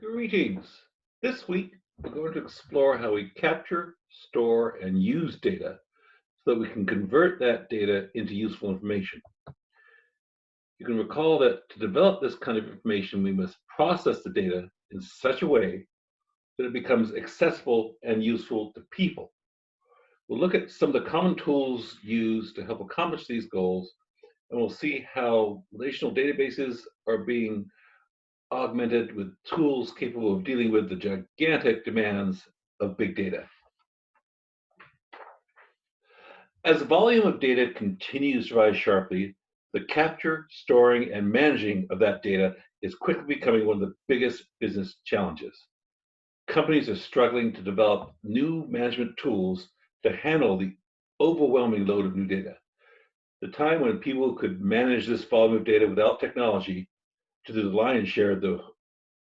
Greetings. This week, we're going to explore how we capture, store, and use data so that we can convert that data into useful information. You can recall that to develop this kind of information, we must process the data in such a way that it becomes accessible and useful to people. We'll look at some of the common tools used to help accomplish these goals, and we'll see how relational databases are being augmented with tools capable of dealing with the gigantic demands of big data. As the volume of data continues to rise sharply, the capture, storing, and managing of that data is quickly becoming one of the biggest business challenges. Companies are struggling to develop new management tools to handle the overwhelming load of new data. The time when people could manage this volume of data without technology to do the lion's share of the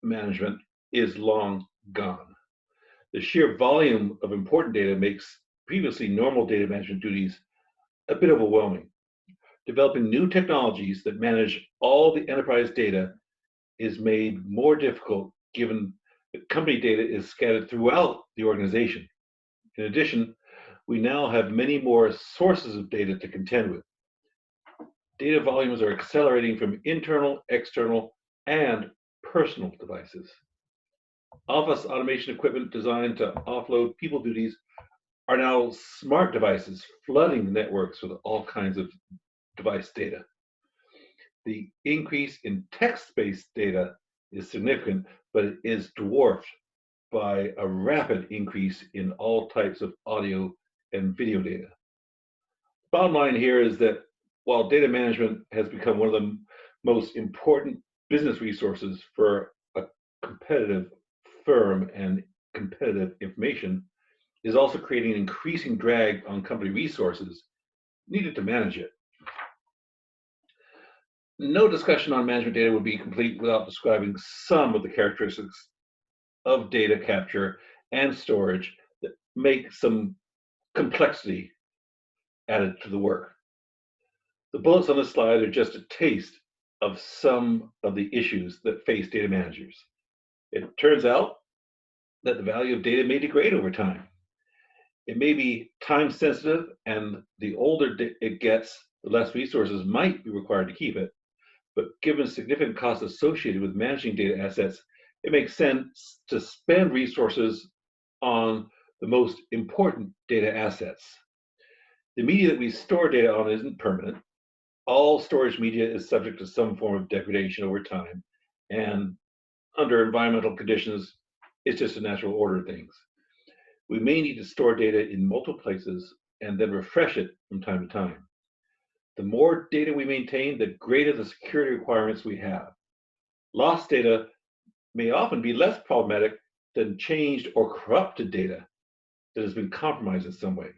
management is long gone. The sheer volume of important data makes previously normal data management duties a bit overwhelming. Developing new technologies that manage all the enterprise data is made more difficult given that company data is scattered throughout the organization. In addition, we now have many more sources of data to contend with. Data volumes are accelerating from internal, external, and personal devices. Office automation equipment designed to offload people duties are now smart devices flooding networks with all kinds of device data. The increase in text-based data is significant, but it is dwarfed by a rapid increase in all types of audio and video data. Bottom line here is that while data management has become one of the most important business resources for a competitive firm and competitive information, is also creating an increasing drag on company resources needed to manage it. No discussion on management data would be complete without describing some of the characteristics of data capture and storage that make some complexity added to the work. The bullets on this slide are just a taste of some of the issues that face data managers. It turns out that the value of data may degrade over time. It may be time sensitive, and the older it gets, the less resources might be required to keep it. But given significant costs associated with managing data assets, it makes sense to spend resources on the most important data assets. The media that we store data on isn't permanent. All storage media is subject to some form of degradation over time, and under environmental conditions, it's just a natural order of things. We may need to store data in multiple places and then refresh it from time to time. The more data we maintain, the greater the security requirements we have. Lost data may often be less problematic than changed or corrupted data that has been compromised in some way.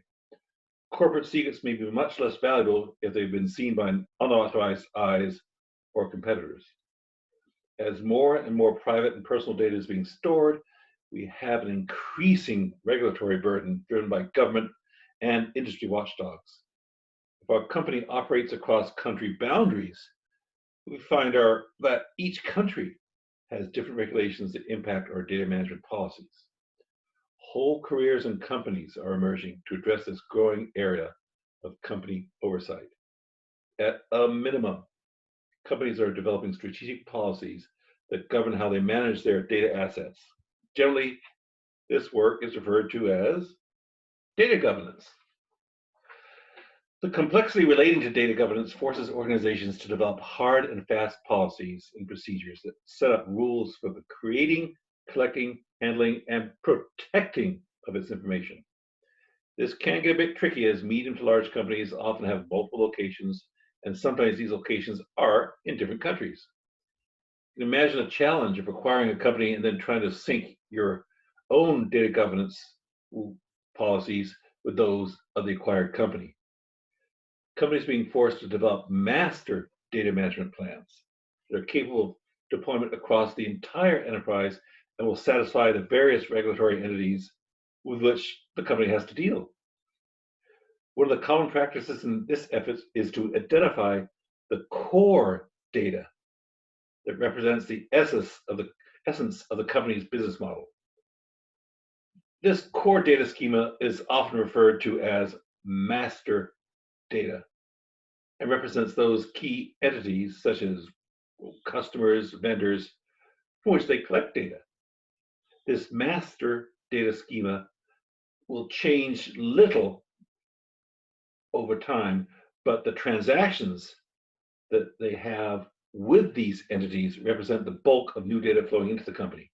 Corporate secrets may be much less valuable if they've been seen by unauthorized eyes or competitors. As more and more private and personal data is being stored, we have an increasing regulatory burden driven by government and industry watchdogs. If our company operates across country boundaries, we find that each country has different regulations that impact our data management policies. Whole careers and companies are emerging to address this growing area of company oversight. At a minimum, companies are developing strategic policies that govern how they manage their data assets. Generally, this work is referred to as data governance. The complexity relating to data governance forces organizations to develop hard and fast policies and procedures that set up rules for the creating, collecting, handling, and protecting of its information. This can get a bit tricky as medium to large companies often have multiple locations, and sometimes these locations are in different countries. You can imagine a challenge of acquiring a company and then trying to sync your own data governance policies with those of the acquired company. Companies being forced to develop master data management plans that are capable of deployment across the entire enterprise and will satisfy the various regulatory entities with which the company has to deal. One of the common practices in this effort is to identify the core data that represents the essence of the essence of the company's business model. This core data schema is often referred to as master data and represents those key entities such as customers, vendors, from which they collect data. This master data schema will change little over time, but the transactions that they have with these entities represent the bulk of new data flowing into the company.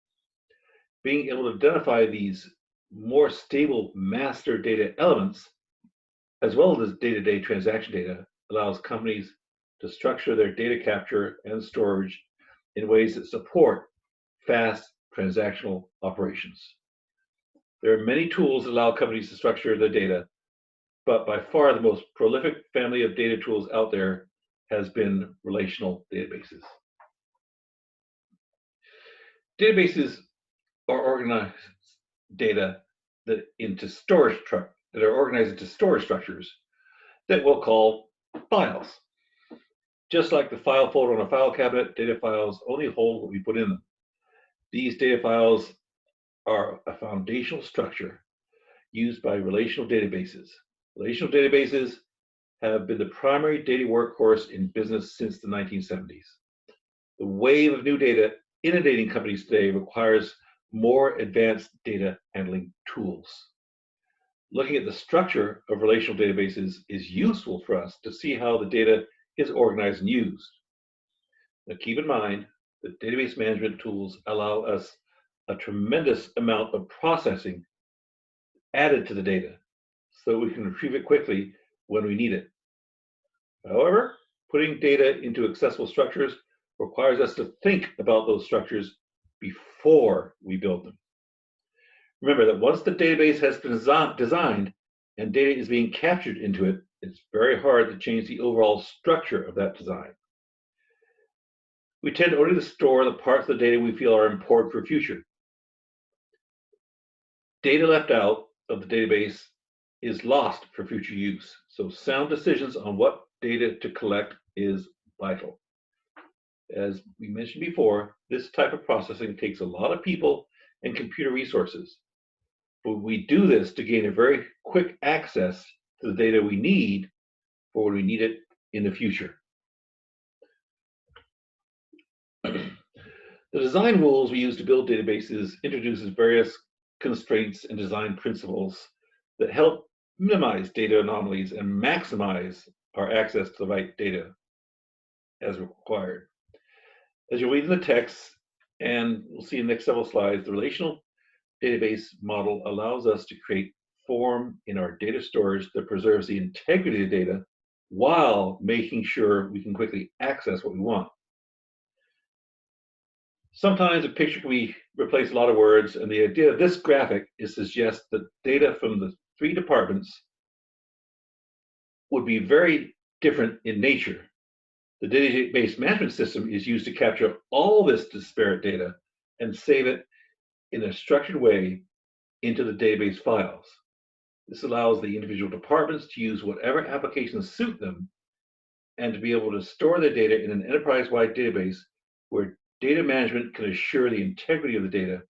Being able to identify these more stable master data elements, as well as day-to-day transaction data, allows companies to structure their data capture and storage in ways that support fast transactional operations. There are many tools that allow companies to structure their data, but by far the most prolific family of data tools out there has been relational databases. Databases are organized data that are organized into storage structures that we'll call files. Just like the file folder on a file cabinet, data files only hold what we put in them. These data files are a foundational structure used by relational databases. Relational databases have been the primary data workhorse in business since the 1970s. The wave of new data inundating companies today requires more advanced data handling tools. Looking at the structure of relational databases is useful for us to see how the data is organized and used. Now keep in mind that database management tools allow us a tremendous amount of processing added to the data so we can retrieve it quickly when we need it. However, putting data into accessible structures requires us to think about those structures before we build them. Remember that once the database has been designed and data is being captured into it, it's very hard to change the overall structure of that design. We tend only to store the parts of the data we feel are important for future. Data left out of the database is lost for future use, so sound decisions on what data to collect is vital. As we mentioned before, this type of processing takes a lot of people and computer resources. But we do this to gain a very quick access to the data we need for when we need it in the future. The design rules we use to build databases introduces various constraints and design principles that help minimize data anomalies and maximize our access to the right data as required. As you read in the text, and we'll see in the next several slides, the relational database model allows us to create form in our data storage that preserves the integrity of the data while making sure we can quickly access what we want. Sometimes a picture can replace a lot of words, and the idea of this graphic is to suggest that data from the three departments would be very different in nature. The database management system is used to capture all this disparate data and save it in a structured way into the database files. This allows the individual departments to use whatever applications suit them and to be able to store their data in an enterprise-wide database where data management can assure the integrity of the data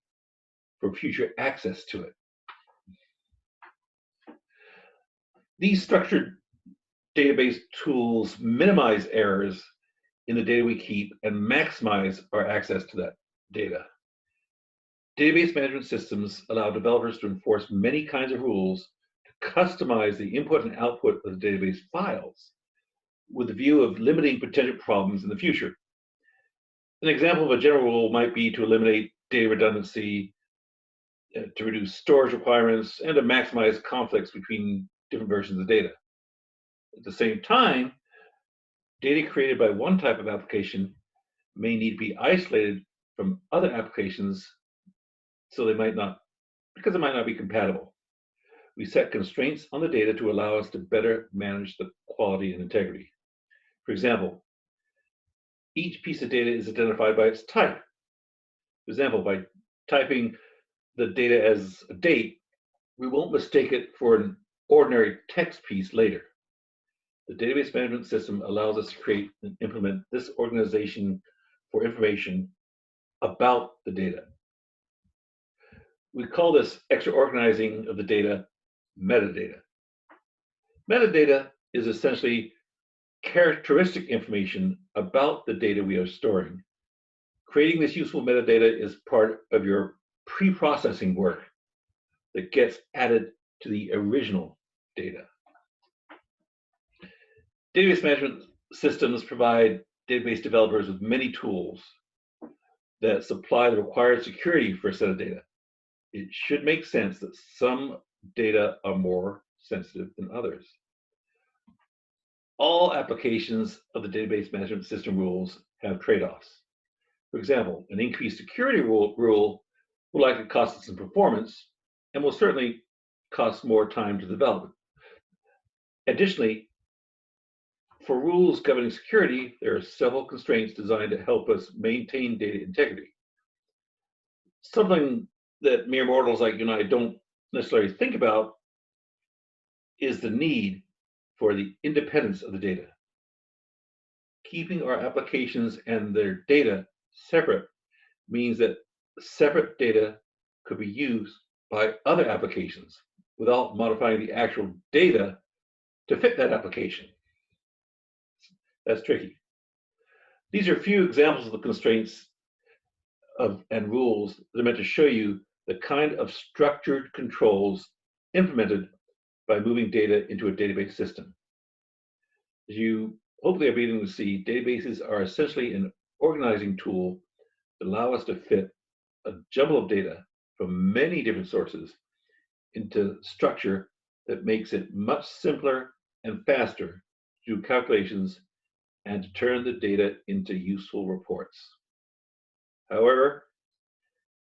for future access to it. These structured database tools minimize errors in the data we keep and maximize our access to that data. Database management systems allow developers to enforce many kinds of rules to customize the input and output of the database files with the view of limiting potential problems in the future. An example of a general rule might be to eliminate data redundancy, to reduce storage requirements, and to maximize conflicts between different versions of data. At the same time, data created by one type of application may need to be isolated from other applications because it might not be compatible. We set constraints on the data to allow us to better manage the quality and integrity. For example, each piece of data is identified by its type. For example, by typing the data as a date, we won't mistake it for an ordinary text piece later. The database management system allows us to create and implement this organization for information about the data. We call this extra organizing of the data metadata. Metadata is essentially characteristic information about the data we are storing. Creating this useful metadata is part of your pre-processing work that gets added to the original data. Database management systems provide database developers with many tools that supply the required security for a set of data. It should make sense that some data are more sensitive than others. All applications of the database management system rules have trade-offs. For example, an increased security rule will likely cost us some performance and will certainly cost more time to develop. Additionally, for rules governing security, there are several constraints designed to help us maintain data integrity. Something that mere mortals like you and I don't necessarily think about is the need for the independence of the data. Keeping our applications and their data separate means that separate data could be used by other applications without modifying the actual data to fit that application. That's tricky. These are a few examples of the constraints and rules that are meant to show you the kind of structured controls implemented by moving data into a database system. As you hopefully are beginning to see, databases are essentially an organizing tool that allow us to fit a jumble of data from many different sources into structure that makes it much simpler and faster to do calculations and to turn the data into useful reports. However,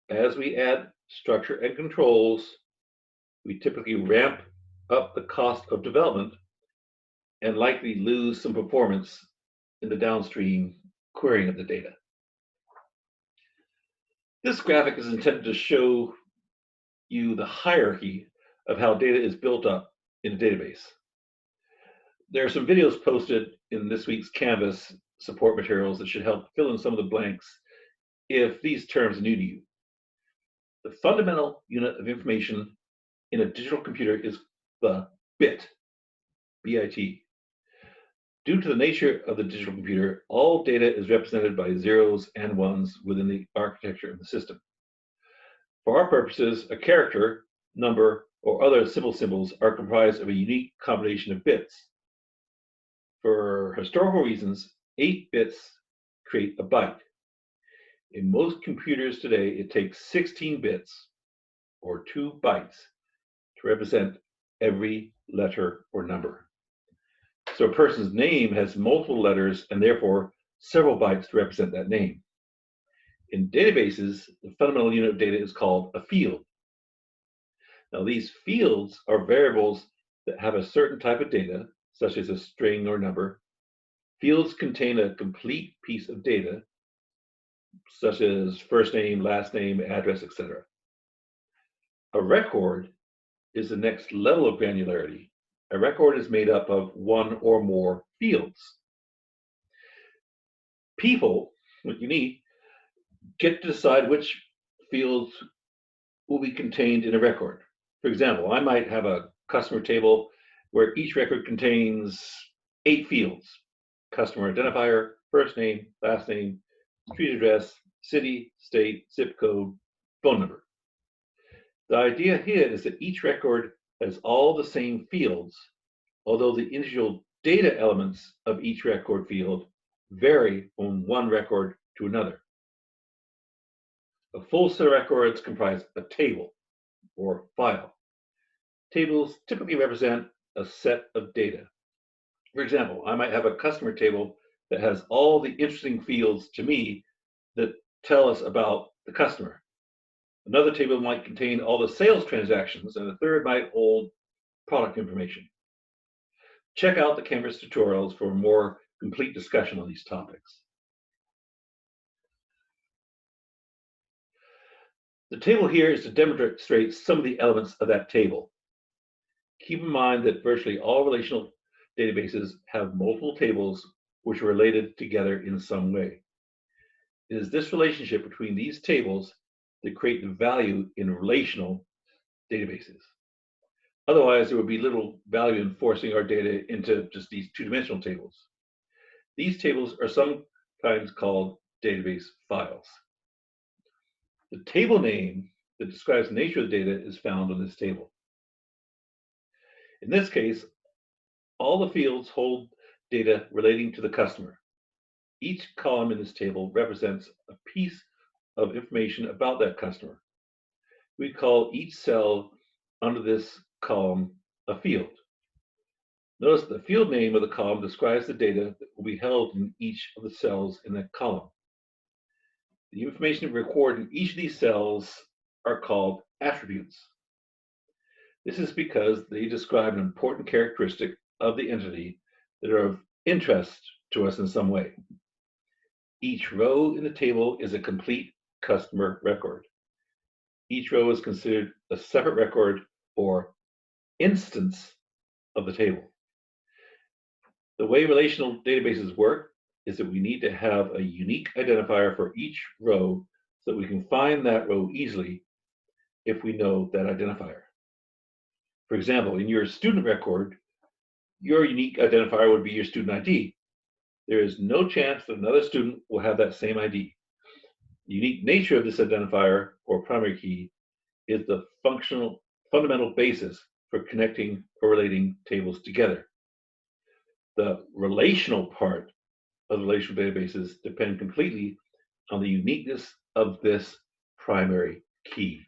as we add structure and controls, we typically ramp up the cost of development and likely lose some performance in the downstream querying of the data. This graphic is intended to show you the hierarchy of how data is built up in a database. There are some videos posted in this week's Canvas support materials that should help fill in some of the blanks if these terms are new to you. The fundamental unit of information in a digital computer is the bit, B-I-T. Due to the nature of the digital computer, all data is represented by zeros and ones within the architecture of the system. For our purposes, a character, number, or other symbol symbols are comprised of a unique combination of bits. For historical reasons, 8 bits create a byte. In most computers today, it takes 16 bits, or 2 bytes, to represent every letter or number. So a person's name has multiple letters and therefore several bytes to represent that name. In databases, the fundamental unit of data is called a field. Now, these fields are variables that have a certain type of data, such as a string or number. Fields contain a complete piece of data, such as first name, last name, address, etc. A record is the next level of granularity. A record is made up of one or more fields. People, what you need, get to decide which fields will be contained in a record. For example, I might have a customer table where each record contains 8 fields: customer identifier, first name, last name, street address, city, state, zip code, phone number. The idea here is that each record has all the same fields, although the individual data elements of each record field vary from one record to another. A full set of records comprise a table or file. Tables typically represent a set of data. For example, I might have a customer table that has all the interesting fields to me that tell us about the customer. Another table might contain all the sales transactions, and a third might hold product information. Check out the Canvas tutorials for a more complete discussion on these topics. The table here is to demonstrate some of the elements of that table. Keep in mind that virtually all relational databases have multiple tables which are related together in some way. It is this relationship between these tables that create the value in relational databases. Otherwise, there would be little value in forcing our data into just these two-dimensional tables. These tables are sometimes called database files. The table name that describes the nature of the data is found on this table. In this case, all the fields hold data relating to the customer. Each column in this table represents a piece of information about that customer. We call each cell under this column a field. Notice the field name of the column describes the data that will be held in each of the cells in that column. The information recorded in each of these cells are called attributes. This is because they describe an important characteristic of the entity that are of interest to us in some way. Each row in the table is a complete customer record. Each row is considered a separate record or instance of the table. The way relational databases work is that we need to have a unique identifier for each row so that we can find that row easily if we know that identifier. For example, in your student record, your unique identifier would be your student ID. There is no chance that another student will have that same ID. The unique nature of this identifier, or primary key, is the fundamental basis for connecting or relating tables together. The relational part of the relational databases depend completely on the uniqueness of this primary key.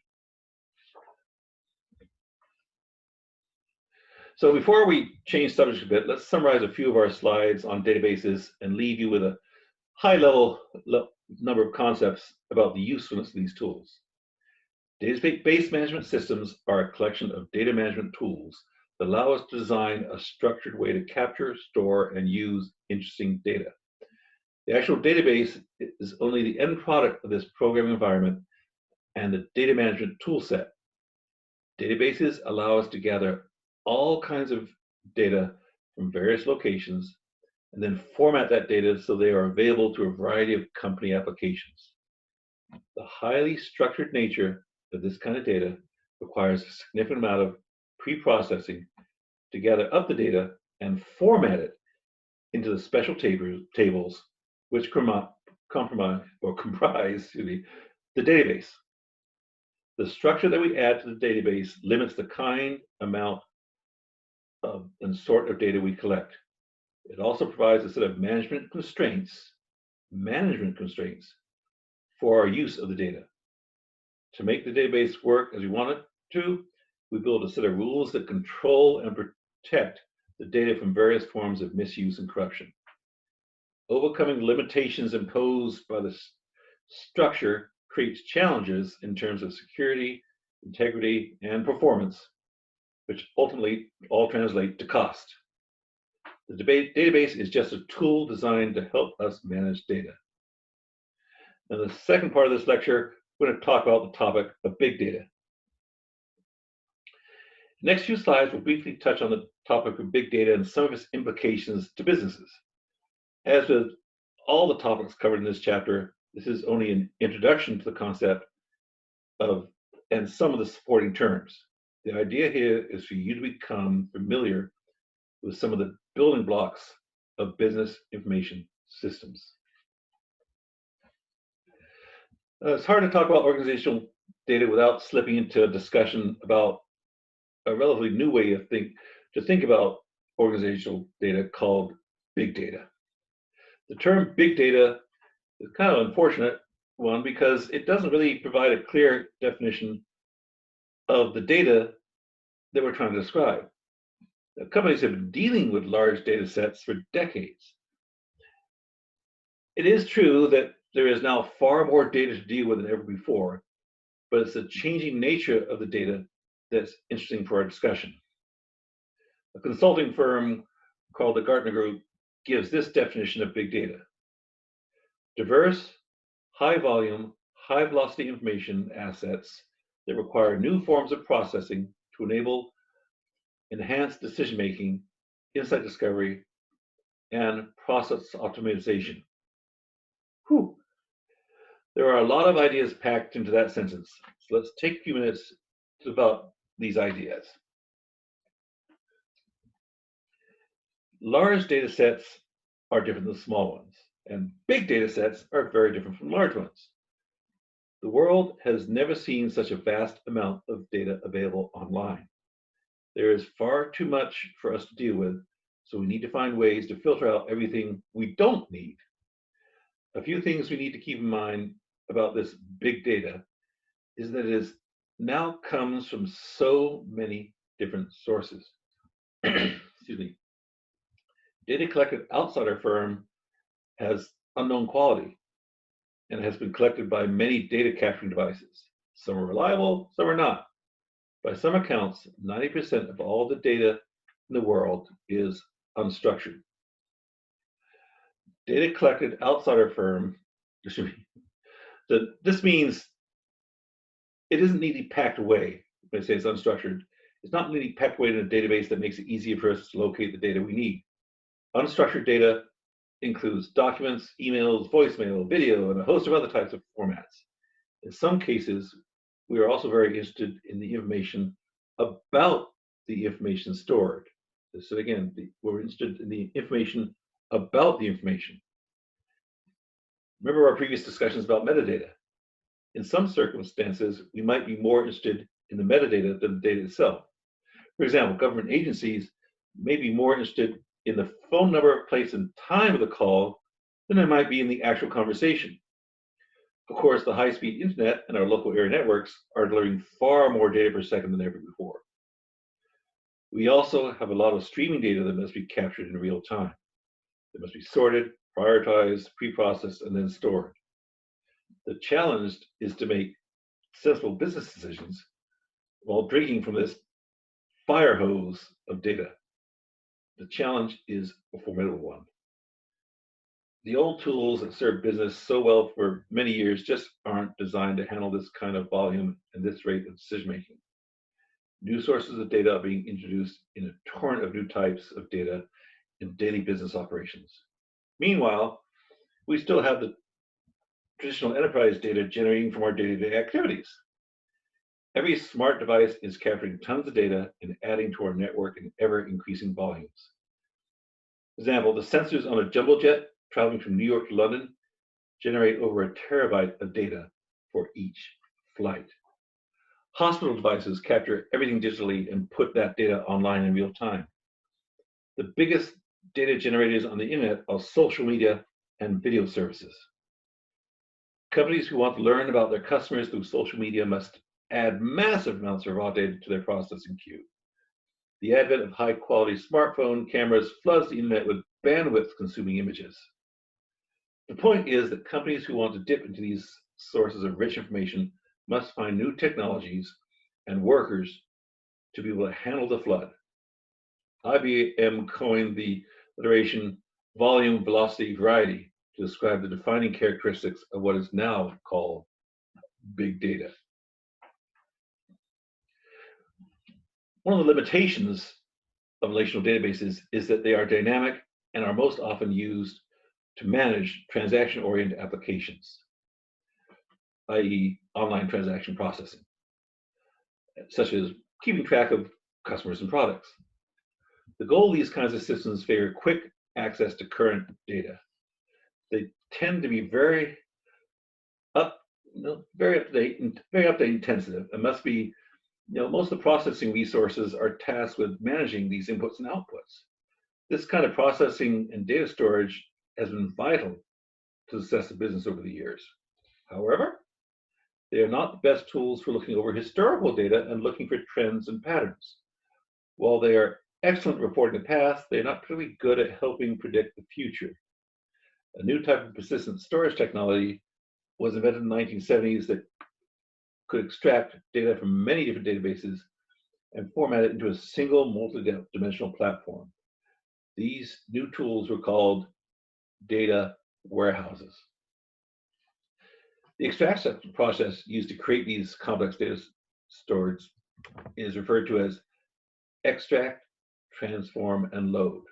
So before we change subject a bit, let's summarize a few of our slides on databases and leave you with a high-level number of concepts about the usefulness of these tools. Database management systems are a collection of data management tools that allow us to design a structured way to capture, store, and use interesting data. The actual database is only the end product of this programming environment and the data management tool set. Databases allow us to gather all kinds of data from various locations and then format that data so they are available to a variety of company applications. The highly structured nature of this kind of data requires a significant amount of pre-processing to gather up the data and format it into the special tables which comprise the database. The structure that we add to the database limits the kind, amount, and sort of data we collect. It also provides a set of management constraints for our use of the data. To make the database work as we want it to, we build a set of rules that control and protect the data from various forms of misuse and corruption. Overcoming limitations imposed by the structure creates challenges in terms of security, integrity, and performance, which ultimately all translate to cost. The database is just a tool designed to help us manage data. In the second part of this lecture, we're going to talk about the topic of big data. The next few slides will briefly touch on the topic of big data and some of its implications to businesses. As with all the topics covered in this chapter, this is only an introduction to the concept of and some of the supporting terms. The idea here is for you to become familiar with some of the building blocks of business information systems. It's hard to talk about organizational data without slipping into a discussion about a relatively new way of to think about organizational data called big data. The term big data is kind of an unfortunate one because it doesn't really provide a clear definition of the data that we're trying to describe. Now, companies have been dealing with large data sets for decades. It is true that there is now far more data to deal with than ever before, but it's the changing nature of the data that's interesting for our discussion. A consulting firm called the Gartner Group gives this definition of big data: diverse, high volume, high velocity information assets that require new forms of processing to enable enhanced decision making, insight discovery, and process optimization. Whew. There are a lot of ideas packed into that sentence, so let's take a few minutes to develop these ideas. Large data sets are different than small ones, and big data sets are very different from large ones. The world has never seen such a vast amount of data available online. There is far too much for us to deal with, so we need to find ways to filter out everything we don't need. A few things we need to keep in mind about this big data is that it now comes from so many different sources. Excuse me. Data collected outside our firm has unknown quality and has been collected by many data capturing devices. Some are reliable, some are not. By some accounts, 90% of all the data in the world is unstructured. Data collected outside our firm, this means it isn't neatly packed away. When I say it's unstructured, it's not neatly packed away in a database that makes it easier for us to locate the data we need. Unstructured data includes documents, emails, voicemail, video, and a host of other types of formats. In some cases, we are also very interested in the information about the information stored. So again, we're interested in the information about the information. Remember our previous discussions about metadata. In some circumstances, we might be more interested in the metadata than the data itself. For example, government agencies may be more interested in the phone number, place, and time of the call than they might be in the actual conversation. Of course, the high-speed internet and our local area networks are delivering far more data per second than ever before. We also have a lot of streaming data that must be captured in real time. It must be sorted, prioritized, pre-processed, and then stored. The challenge is to make sensible business decisions while drinking from this fire hose of data. The challenge is a formidable one. The old tools that served business so well for many years just aren't designed to handle this kind of volume and this rate of decision making. New sources of data are being introduced in a torrent of new types of data in daily business operations. Meanwhile, we still have the traditional enterprise data generating from our day-to-day activities. Every smart device is capturing tons of data and adding to our network in ever-increasing volumes. For example, the sensors on a jumbo jet traveling from New York to London generate over a terabyte of data for each flight. Hospital devices capture everything digitally and put that data online in real time. The biggest data generators on the internet are social media and video services. Companies who want to learn about their customers through social media must add massive amounts of raw data to their processing queue. The advent of high-quality smartphone cameras floods the internet with bandwidth-consuming images. The point is that companies who want to dip into these sources of rich information must find new technologies and workers to be able to handle the flood. IBM coined the iteration volume, velocity, variety to describe the defining characteristics of what is now called big data. One of the limitations of relational databases is that they are dynamic and are most often used to manage transaction-oriented applications, i.e. online transaction processing, such as keeping track of customers and products. The goal of these kinds of systems favor quick access to current data. They tend to be very up to date and very update intensive, and must be, most of the processing resources are tasked with managing these inputs and outputs. This kind of processing and data storage has been vital to the success of business over the years. However, they are not the best tools for looking over historical data and looking for trends and patterns. While they are excellent at reporting the past, they are not particularly good at helping predict the future. A new type of persistent storage technology was invented in the 1970s that could extract data from many different databases and format it into a single multi-dimensional platform. These new tools were called data warehouses. The extraction process used to create these complex data stores is referred to as extract, transform, and load.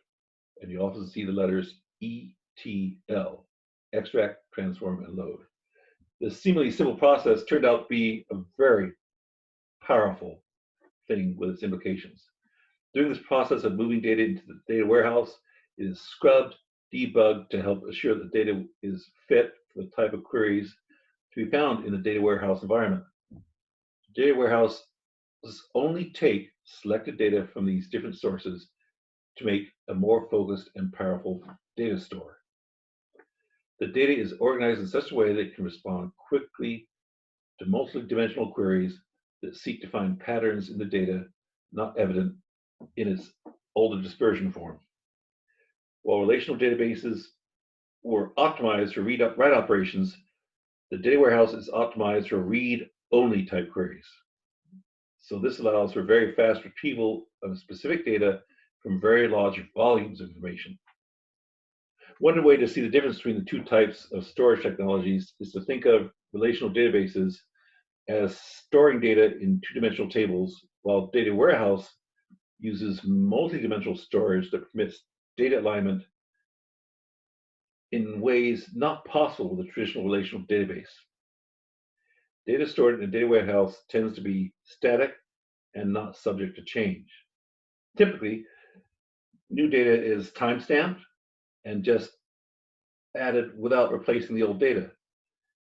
And you often see the letters ETL, extract, transform, and load. This seemingly simple process turned out to be a very powerful thing with its implications. During this process of moving data into the data warehouse, it is scrubbed, debugged to help assure that data is fit for the type of queries to be found in the data warehouse environment. Data warehouses only take selected data from these different sources to make a more focused and powerful data store. The data is organized in such a way that it can respond quickly to multi-dimensional queries that seek to find patterns in the data not evident in its older dispersion form. While relational databases were optimized for read-write operations, the data warehouse is optimized for read-only type queries. So this allows for very fast retrieval of specific data from very large volumes of information. One way to see the difference between the two types of storage technologies is to think of relational databases as storing data in two-dimensional tables, while data warehouse uses multi-dimensional storage that permits data alignment in ways not possible with a traditional relational database. Data stored in a data warehouse tends to be static and not subject to change. Typically, new data is time-stamped and just added without replacing the old data.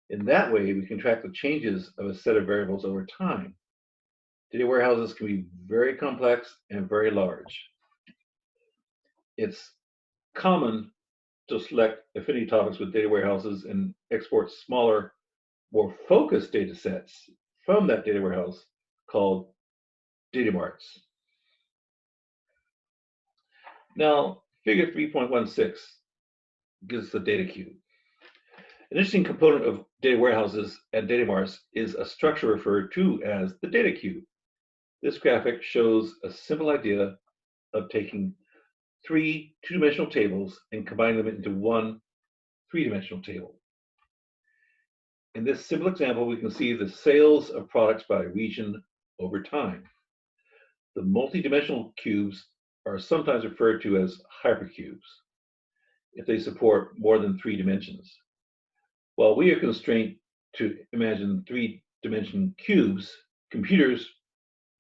In that way, we can track the changes of a set of variables over time. Data warehouses can be very complex and very large. It's common to select affinity topics with data warehouses and export smaller, more focused data sets from that data warehouse called data marts. Now, figure 3.16 gives the data cube. An interesting component of data warehouses and data marts is a structure referred to as the data cube. This graphic shows a simple idea of taking three two-dimensional tables and combining them into one three-dimensional table. In this simple example, we can see the sales of products by region over time. The multi-dimensional cubes are sometimes referred to as hypercubes if they support more than 3 dimensions. While we are constrained to imagine 3-dimension cubes, computers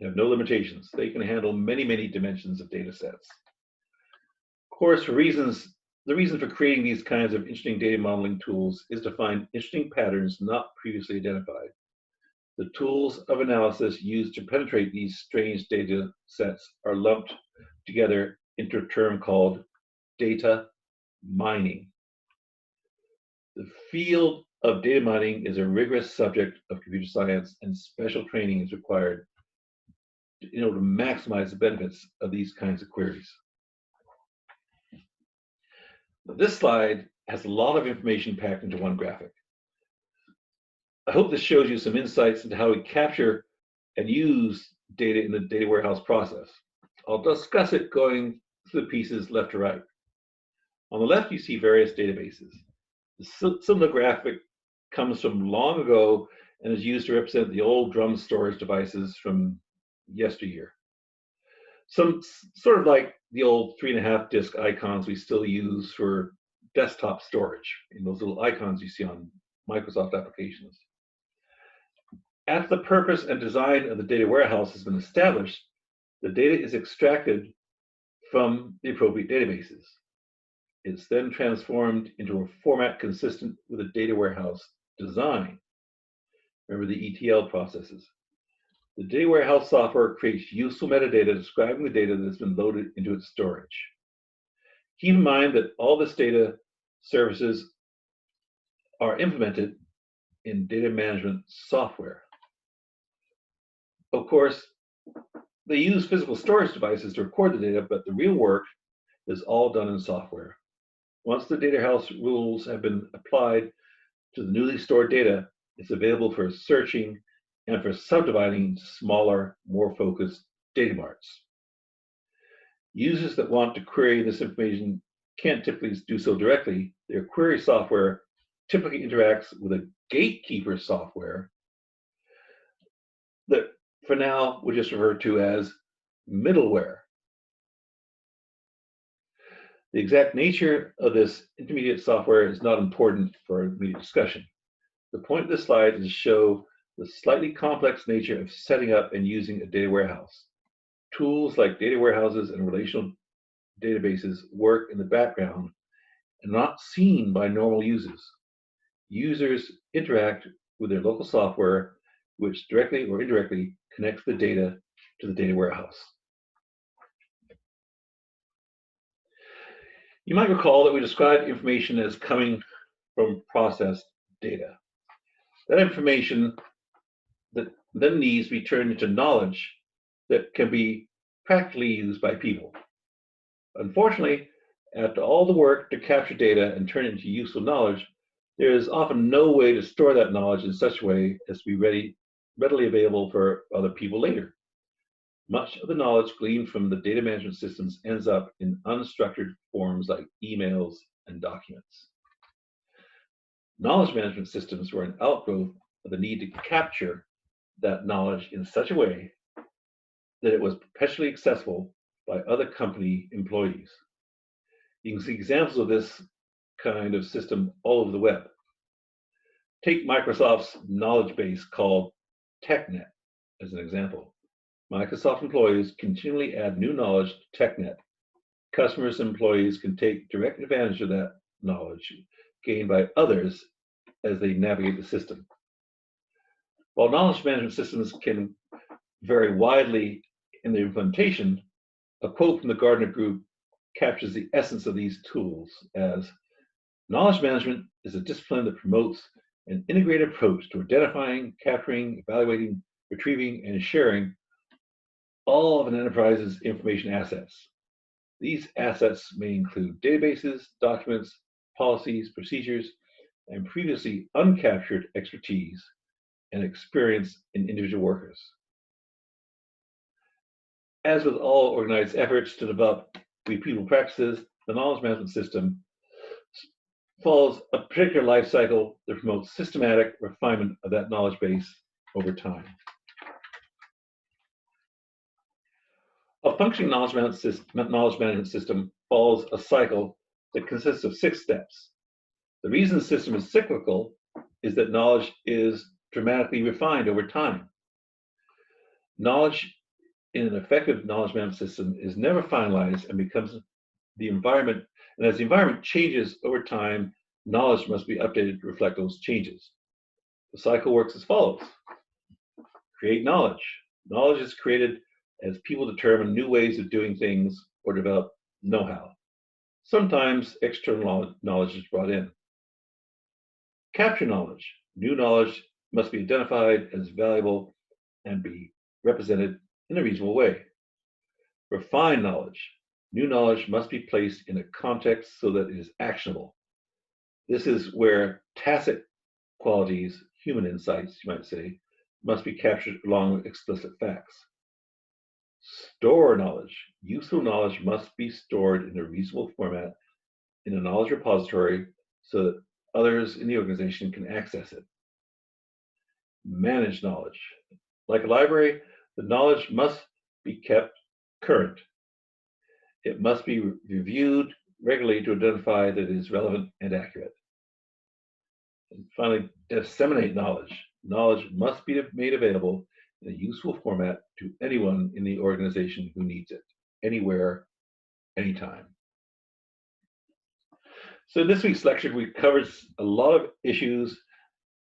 have no limitations. They can handle many, many dimensions of data sets. Of course, the reason for creating these kinds of interesting data modeling tools is to find interesting patterns not previously identified. The tools of analysis used to penetrate these strange data sets are lumped together into a term called data mining. The field of data mining is a rigorous subject of computer science, and special training is required in order to maximize the benefits of these kinds of queries. Now, this slide has a lot of information packed into one graphic. I hope this shows you some insights into how we capture and use data in the data warehouse process. I'll discuss it going through the pieces left to right. On the left, you see various databases. The similar graphic comes from long ago and is used to represent the old drum storage devices from yesteryear. Some sort of like the old 3.5 disk icons we still use for desktop storage, in those little icons you see on Microsoft applications. After the purpose and design of the data warehouse has been established, the data is extracted from the appropriate databases. It's then transformed into a format consistent with the data warehouse design. Remember the ETL processes. The data warehouse software creates useful metadata describing the data that has been loaded into its storage. Keep in mind that all this data services are implemented in data management software. Of course, they use physical storage devices to record the data, but the real work is all done in software. Once the data house rules have been applied to the newly stored data, it's available for searching and for subdividing into smaller, more focused data marts. Users that want to query this information can't typically do so directly. Their query software typically interacts with a gatekeeper software that for now we just refer to as middleware. The exact nature of this intermediate software is not important for immediate discussion. The point of this slide is to show the slightly complex nature of setting up and using a data warehouse. Tools like data warehouses and relational databases work in the background and not seen by normal users. Users interact with their local software, which directly or indirectly connects the data to the data warehouse. You might recall that we described information as coming from processed data. That information that then needs to be turned into knowledge that can be practically used by people. Unfortunately, after all the work to capture data and turn it into useful knowledge, there is often no way to store that knowledge in such a way as to be readily available for other people later. Much of the knowledge gleaned from the data management systems ends up in unstructured forms like emails and documents. Knowledge management systems were an outgrowth of the need to capture that knowledge in such a way that it was perpetually accessible by other company employees. You can see examples of this kind of system all over the web. Take Microsoft's knowledge base called TechNet as an example. Microsoft employees continually add new knowledge to TechNet. Customers and employees can take direct advantage of that knowledge gained by others as they navigate the system. While knowledge management systems can vary widely in their implementation, a quote from the Gardner Group captures the essence of these tools as, "Knowledge management is a discipline that promotes an integrated approach to identifying, capturing, evaluating, retrieving, and sharing all of an enterprise's information assets. These assets may include databases, documents, policies, procedures, and previously uncaptured expertise and experience in individual workers." As with all organized efforts to develop repeatable practices, the knowledge management system follows a particular life cycle that promotes systematic refinement of that knowledge base over time. A functioning knowledge management system follows a cycle that consists of 6 steps. The reason the system is cyclical is that knowledge is dramatically refined over time. Knowledge in an effective knowledge management system is never finalized and becomes the environment, and as the environment changes over time, knowledge must be updated to reflect those changes. The cycle works as follows. Create knowledge. Knowledge is created as people determine new ways of doing things or develop know-how. Sometimes external knowledge is brought in. Capture knowledge. New knowledge must be identified as valuable and be represented in a reasonable way. Refine knowledge. New knowledge must be placed in a context so that it is actionable. This is where tacit qualities, human insights, you might say, must be captured along with explicit facts. Store knowledge. Useful knowledge must be stored in a reasonable format in a knowledge repository so that others in the organization can access it. Manage knowledge. Like a library, the knowledge must be kept current. It must be reviewed regularly to identify that it is relevant and accurate. And finally, disseminate knowledge. Knowledge must be made available in a useful format to anyone in the organization who needs it, anywhere, anytime. So in this week's lecture, we covered a lot of issues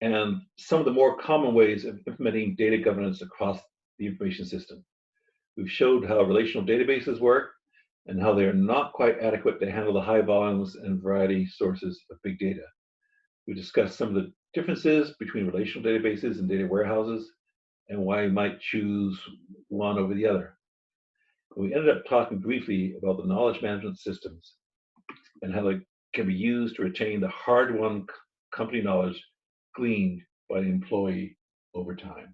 and some of the more common ways of implementing data governance across the information system. We've showed how relational databases work and how they are not quite adequate to handle the high volumes and variety sources of big data. We discussed some of the differences between relational databases and data warehouses and why you might choose one over the other. And we ended up talking briefly about the knowledge management systems and how they can be used to retain the hard-won company knowledge gleaned by the employee over time.